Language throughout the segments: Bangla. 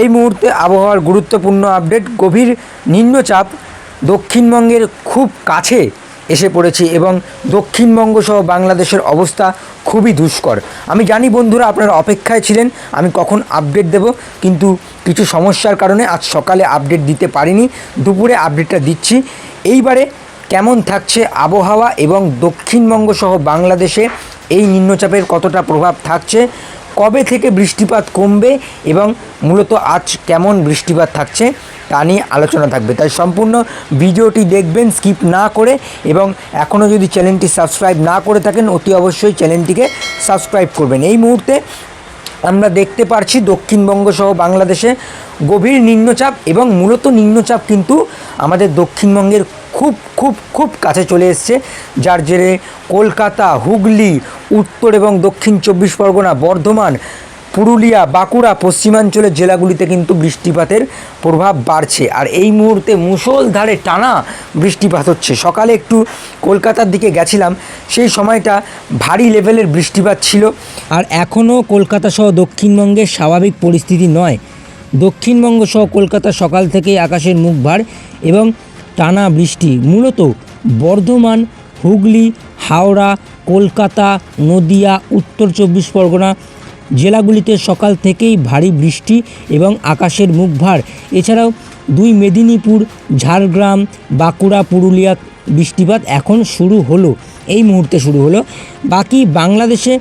এই মুহূর্তে আবহাওয়ার গুরুত্বপূর্ণ আপডেট। গভীর নিম্নচাপ দক্ষিণবঙ্গের খুব কাছে এসে পড়েছে এবং দক্ষিণবঙ্গ সহ বাংলাদেশের অবস্থা খুবই দুষ্কর। আমি জানি বন্ধুরা আপনারা অপেক্ষায় ছিলেন আমি কখন আপডেট দেব, কিন্তু কিছু সমস্যার কারণে আজ সকালে আপডেট দিতে পারিনি, দুপুরে আপডেটটা দিচ্ছি। এইবারে কেমন থাকছে আবহাওয়া এবং দক্ষিণবঙ্গ সহ বাংলাদেশে এই নিম্নচাপের কতটা প্রভাব থাকছে, কবে থেকে বৃষ্টিপাত কমবে এবং মূলত আজ কেমন বৃষ্টিপাত থাকছে তা নিয়ে আলোচনা থাকবে। তাই সম্পূর্ণ ভিডিওটি দেখবেন স্কিপ না করে, এবং এখনও যদি চ্যানেলটি সাবস্ক্রাইব না করে থাকেন অতি অবশ্যই চ্যানেলটিকে সাবস্ক্রাইব করবেন। এই মুহূর্তে আমরা দেখতে পারছি দক্ষিণবঙ্গ সহ বাংলাদেশে গভীর নিম্নচাপ, এবং মূলত নিম্নচাপ কিন্তু আমাদের দক্ষিণবঙ্গের খুব খুব খুব কাছে চলে এসছে, যার জেরে কলকাতা, হুগলি, উত্তর এবং দক্ষিণ 24 পরগনা, বর্ধমান, পুরুলিয়া, বাঁকুড়া, পশ্চিমাঞ্চলের জেলাগুলিতে কিন্তু বৃষ্টিপাতের প্রভাব বাড়ছে। আর এই মুহূর্তে মুষলধারে টানা বৃষ্টিপাত হচ্ছে। সকালে একটু কলকাতার দিকে গেছিলাম, সেই সময়টা ভারী লেভেলের বৃষ্টিপাত ছিল। আর এখনও কলকাতা সহ দক্ষিণবঙ্গের স্বাভাবিক পরিস্থিতি নয়। দক্ষিণবঙ্গ সহ কলকাতা সকাল থেকেই আকাশের মুখ ভার এবং টানা বৃষ্টি। মূলত বর্ধমান, হুগলি, হাওড়া, কলকাতা, নদিয়া, উত্তর 24 পরগনা জেলাগুলিতে সকাল থেকেই ভারী বৃষ্টি এবং আকাশের মুখ ভার। এছাড়াও দুই মেদিনীপুর, ঝাড়গ্রাম, বাঁকুড়া, পুরুলিয়া বৃষ্টিপাত এখন শুরু হলো, এই মুহূর্তে শুরু হলো। বাকি বাংলাদেশে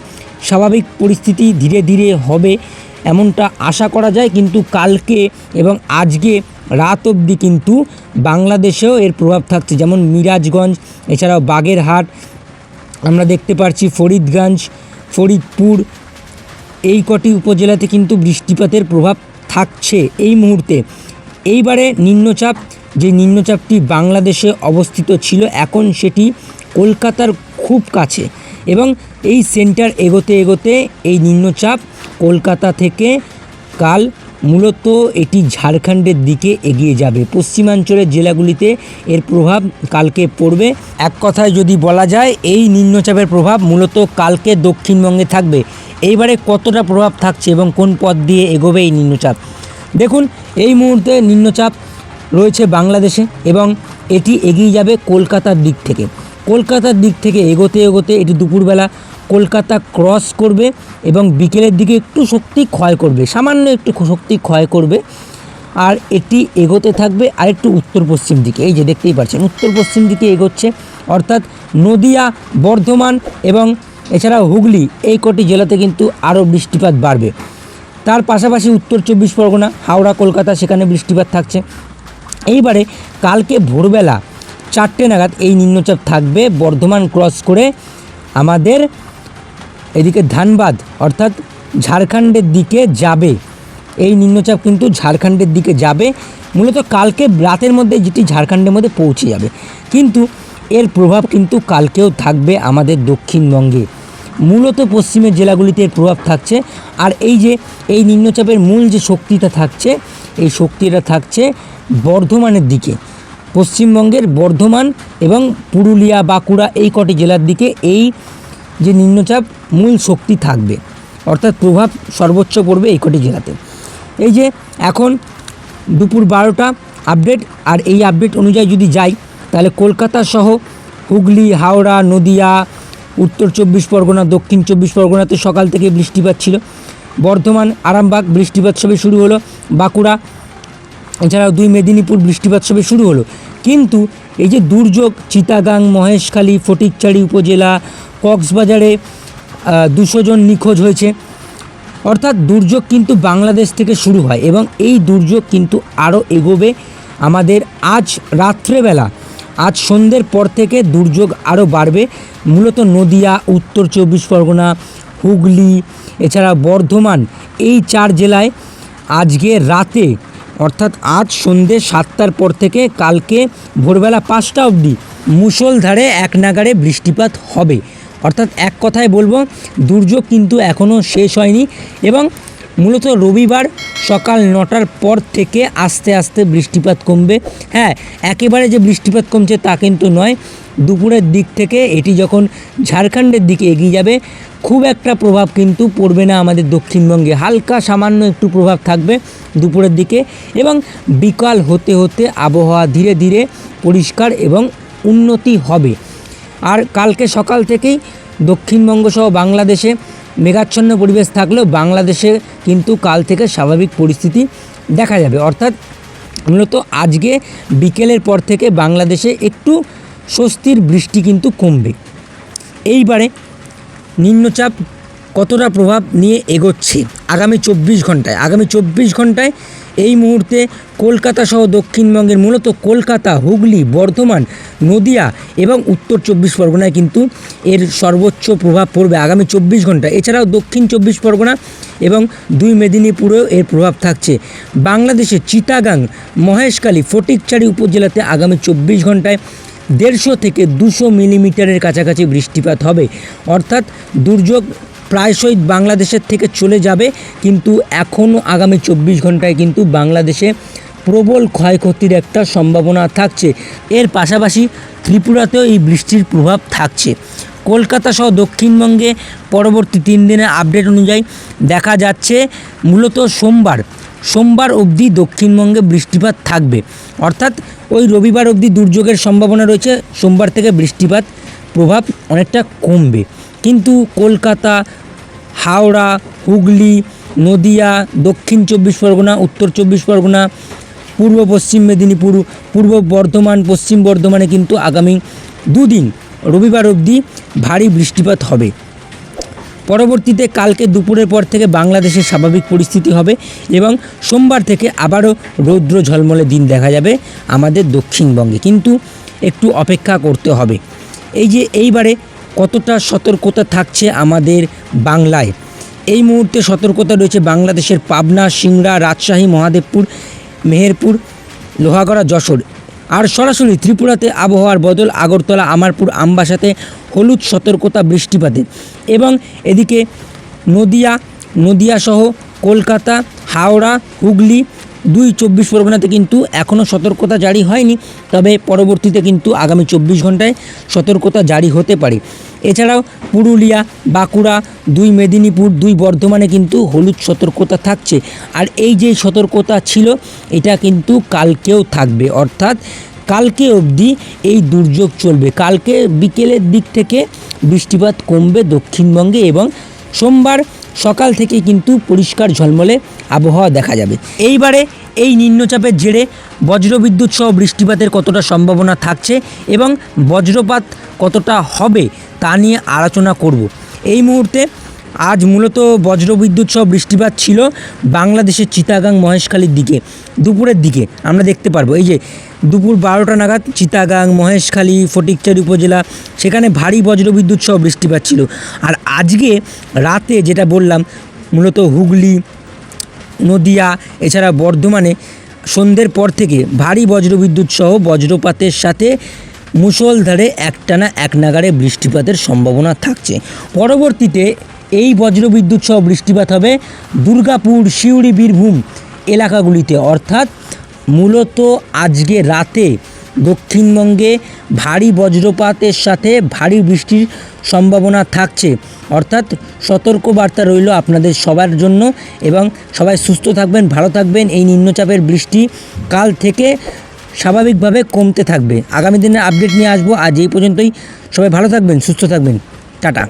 স্বাভাবিক পরিস্থিতি ধীরে ধীরে হবে এমনটা আশা করা যায়, কিন্তু কালকে এবং আজকে রাত অবধি কিন্তু বাংলাদেশেও এর প্রভাব থাকছে। যেমন মিরাজগঞ্জ, এছাড়াও বাগেরহাট, আমরা দেখতে পাচ্ছি ফরিদগঞ্জ, ফরিদপুর, এই কটি উপজেলাতে কিন্তু বৃষ্টিপাতের প্রভাব থাকছে এই মুহূর্তে। এইবারে নিম্নচাপ, যে নিম্নচাপটি বাংলাদেশে অবস্থিত ছিল, এখন সেটি কলকাতার খুব কাছে, এবং এই সেন্টার এগোতে এগোতে এই নিম্নচাপ কলকাতা থেকে কাল মূলত এটি ঝাড়খণ্ডের দিকে এগিয়ে যাবে। পশ্চিমাঞ্চলের জেলাগুলিতে এর প্রভাব কালকে পড়বে। এক কথায় যদি বলা যায় এই নিম্নচাপের প্রভাব মূলত কালকে দক্ষিণবঙ্গে থাকবে। এইবারে কতটা প্রভাব থাকছে এবং কোন পথ দিয়ে এগোবে এই নিম্নচাপ, দেখুন। এই মুহূর্তে নিম্নচাপ রয়েছে বাংলাদেশে এবং এটি এগিয়ে যাবে কলকাতার দিক থেকে। কলকাতার দিক থেকে এগোতে এগোতে এটি দুপুরবেলা কলকাতা ক্রস করবে এবং বিকেলের দিকে একটু শক্তি ক্ষয় করবে, সামান্য একটু শক্তি ক্ষয় করবে। আর এটি এগোতে থাকবে আরেকটু উত্তর পশ্চিম দিকে। এই যে দেখতেই পাচ্ছেন উত্তর পশ্চিম দিকে এগোচ্ছে, অর্থাৎ নদিয়া, বর্ধমান এবং এছাড়াও হুগলি, এই কটি জেলাতে কিন্তু আরও বৃষ্টিপাত বাড়বে। তার পাশাপাশি উত্তর 24 পরগনা, হাওড়া, কলকাতা, সেখানে বৃষ্টিপাত থাকছে। এইবারে কালকে ভোরবেলা 4টে নাগাদ এই নিম্নচাপ থাকবে বর্ধমান ক্রস করে আমাদের এদিকে ধানবাদ অর্থাৎ ঝাড়খণ্ডের দিকে যাবে। এই নিম্নচাপ কিন্তু ঝাড়খণ্ডের দিকে যাবে, মূলত কালকে রাতের মধ্যে যেটি ঝাড়খণ্ডের মধ্যে পৌঁছে যাবে, কিন্তু এর প্রভাব কিন্তু কালকেও থাকবে আমাদের দক্ষিণবঙ্গে। মূলত পশ্চিমের জেলাগুলিতে এর প্রভাব থাকছে। আর এই যে এই নিম্নচাপের মূল যে শক্তিটা থাকছে, এই শক্তিটা থাকছে বর্ধমানের দিকে, পশ্চিমবঙ্গের বর্ধমান এবং পুরুলিয়া, বাঁকুড়া, এই কটি জেলার দিকে এই যে নিম্নচাপ মূল শক্তি থাকবে, অর্থাৎ প্রভাব সর্বোচ্চ পড়বে এই কটি জেলাতে। এই যে এখন দুপুর 12টা আপডেট, আর এই আপডেট অনুযায়ী যদি যাই তাহলে কলকাতা সহ হুগলি, হাওড়া, নদিয়া, উত্তর 24 পরগনা, দক্ষিণ 24 পরগনাতে সকাল থেকে বৃষ্টিপাত ছিল। বর্ধমান, আরামবাগ বৃষ্টিপাত সবে শুরু হলো, বাঁকুড়া, এছাড়াও দুই মেদিনীপুর বৃষ্টিপাত সবে শুরু হলো। কিন্তু এই যে দুর্যোগ, চিটাগাং, মহেশখালী, ফটিকচারি উপজেলা, কক্সবাজারে 200 জন নিখোঁজ হয়েছে। অর্থাৎ দুর্যোগ কিন্তু বাংলাদেশ থেকে শুরু হয় এবং এই দুর্যোগ কিন্তু আরও এগোবে আমাদের আজ রাত্রেবেলা, আজ সন্ধ্যের পর থেকে দুর্যোগ আরও বাড়বে। মূলত নদিয়া, উত্তর 24 পরগনা, হুগলি, এছাড়া বর্ধমান, এই 4 জেলায় আজকে রাতে অর্থাৎ আজ সন্ধ্যে 7টার পর থেকে কালকে ভোরবেলা 5টা অবধি মুষলধারে এক নাগাড়ে বৃষ্টিপাত হবে। অর্থাৎ এক কথায় বলবো দুর্যোগ কিন্তু এখনও শেষ হয়নি, এবং মূলত রবিবার সকাল 9টার পর থেকে আস্তে আস্তে বৃষ্টিপাত কমবে। হ্যাঁ, একেবারে যে বৃষ্টিপাত কমছে তা কিন্তু নয়, দুপুরের দিক থেকে এটি যখন ঝাড়খণ্ডের দিকে এগিয়ে যাবে খুব একটা প্রভাব কিন্তু পড়বে না আমাদের দক্ষিণবঙ্গে, হালকা সামান্য একটু প্রভাব থাকবে দুপুরের দিকে এবং বিকাল হতে হতে আবহাওয়া ধীরে ধীরে পরিষ্কার এবং উন্নতি হবে। আর কালকে সকাল থেকেই দক্ষিণবঙ্গ সহ বাংলাদেশে মেঘাচ্ছন্ন পরিবেশ থাকলেও বাংলাদেশে কিন্তু কাল থেকে স্বাভাবিক পরিস্থিতি দেখা যাবে, অর্থাৎ মূলত আজকে বিকেলের পর থেকে বাংলাদেশে একটু স্বস্তির বৃষ্টি কিন্তু কমবে। এইবারে নিম্নচাপ কতটা প্রভাব নিয়ে এগোচ্ছে আগামী 24 ঘন্টায় এই মুহূর্তে কলকাতা সহ দক্ষিণবঙ্গের মূলত কলকাতা, হুগলি, বর্ধমান, নদিয়া এবং উত্তর 24 পরগনায় কিন্তু এর সর্বোচ্চ প্রভাব পড়বে আগামী 24 ঘন্টা। এছাড়াও দক্ষিণ 24 পরগনা এবং 2 মেদিনীপুরেও এর প্রভাব থাকছে। বাংলাদেশের চিটাগাং, মহেশখালী, ফটিকছড়ি উপজেলাতে আগামী 24 ঘন্টায় 150 থেকে 200 মিলিমিটারের কাছাকাছি বৃষ্টিপাত হবে, অর্থাৎ দুর্যোগ প্রায়শই বাংলাদেশের থেকে চলে যাবে, কিন্তু এখনও আগামী 24 ঘন্টায় কিন্তু বাংলাদেশে প্রবল ক্ষয়ক্ষতির একটা সম্ভাবনা থাকছে। এর পাশাপাশি ত্রিপুরাতেও এই বৃষ্টির প্রভাব থাকছে। কলকাতা সহ দক্ষিণবঙ্গে পরবর্তী 3 দিনের আপডেট অনুযায়ী দেখা যাচ্ছে মূলত সোমবার অবধি দক্ষিণবঙ্গে বৃষ্টিপাত থাকবে, অর্থাৎ ওই রবিবার অবধি দুর্যোগের সম্ভাবনা রয়েছে, সোমবার থেকে বৃষ্টিপাত প্রভাব অনেকটা কমবে। কিন্তু কলকাতা, হাওড়া, হুগলি, নদিয়া, দক্ষিণ 24 পরগনা, উত্তর 24 পরগনা, পূর্ব পশ্চিম মেদিনীপুর, পূর্ব বর্ধমান, পশ্চিম বর্ধমানে কিন্তু আগামী 2 দিন রবিবার অবধি ভারী বৃষ্টিপাত হবে। পরবর্তীতে কালকে দুপুরের পর থেকে বাংলাদেশের স্বাভাবিক পরিস্থিতি হবে এবং সোমবার থেকে আবারও রৌদ্র ঝলমলে দিন দেখা যাবে আমাদের দক্ষিণবঙ্গে, কিন্তু একটু অপেক্ষা করতে হবে। এইবারে কতটা সতর্কতা থাকছে আমাদের বাংলায়, এই মুহূর্তে সতর্কতা রয়েছে বাংলাদেশের পাবনা, সিংড়া, রাজশাহী, মহাদেবপুর, মেহেরপুর, লোহাগড়া, যশোর। আর সরাসরি ত্রিপুরাতে আবহাওয়ার বদল, আগরতলা, আমারপুর, আমবাসাতে হলুদ সতর্কতা বৃষ্টিপাতে এবং এদিকে নদিয়া সহ কলকাতা, হাওড়া, হুগলি, 2 24 পরগনাতে কিন্তু এখনও সতর্কতা জারি হয়নি, তবে পরবর্তীতে কিন্তু আগামী 24 ঘন্টায় সতর্কতা জারি হতে পারে। এছাড়াও পুরুলিয়া, বাঁকুড়া, 2 মেদিনীপুর, 2 বর্ধমানে কিন্তু হলুদ সতর্কতা থাকছে। আর এই যে সতর্কতা ছিল এটা কিন্তু কালকেও থাকবে, অর্থাৎ কালকে অবধি এই দুর্যোগ চলবে। কালকে বিকেলের দিক থেকে বৃষ্টিপাত কমবে দক্ষিণবঙ্গে এবং সোমবার সকাল থেকে কিন্তু পরিষ্কার ঝলমলে আবহাওয়া দেখা যাবে। এইবারে এই নিম্নচাপের জেরে বজ্রবিদ্যুৎ সহ বৃষ্টিপাতের কতটা সম্ভাবনা থাকছে এবং বজ্রপাত কতটা হবে তা নিয়ে আলোচনা করব। এই মুহূর্তে আজ মূলত বজ্রবিদ্যুৎ সহ বৃষ্টিপাত ছিল বাংলাদেশের চিটাগাং, মহেশখালীর দিকে দুপুরের দিকে আমরা দেখতে পারবো। এই যে দুপুর 12টা নাগাদ চিটাগাং, মহেশখালী, ফটিকছড়ি উপজেলা সেখানে ভারী বজ্রবিদ্যুৎ সহ বৃষ্টিপাত ছিল। আর আজকে রাতে যেটা বললাম মূলত হুগলি, নদিয়া এছাড়া বর্ধমানে সন্ধ্যের পর থেকে ভারী বজ্রবিদ্যুৎ সহ বজ্রপাতের সাথে মুষলধারে একটানা এক নাগাড়ে বৃষ্টিপাতের সম্ভাবনা থাকছে। পরবর্তীতে এই বজ্রবিদ্যুৎ সহ বৃষ্টিপাত হবে দুর্গাপুর, সিউড়ি, বীরভূম এলাকাগুলিতে, অর্থাৎ মূলত আজকে রাতে দক্ষিণবঙ্গে ভারী বজ্রপাতের সাথে ভারী বৃষ্টির সম্ভাবনা থাকছে, অর্থাৎ সতর্কবার্তা রইল আপনাদের সবার জন্য এবং সবাই সুস্থ থাকবেন, ভালো থাকবেন। এই নিম্নচাপের বৃষ্টি কাল থেকে স্বাভাবিকভাবে কমতে থাকবে। আগামী দিনে আপডেট নিয়ে আসবো। আজ এই পর্যন্তই, সবাই ভালো থাকবেন, সুস্থ থাকবেন, টাটা।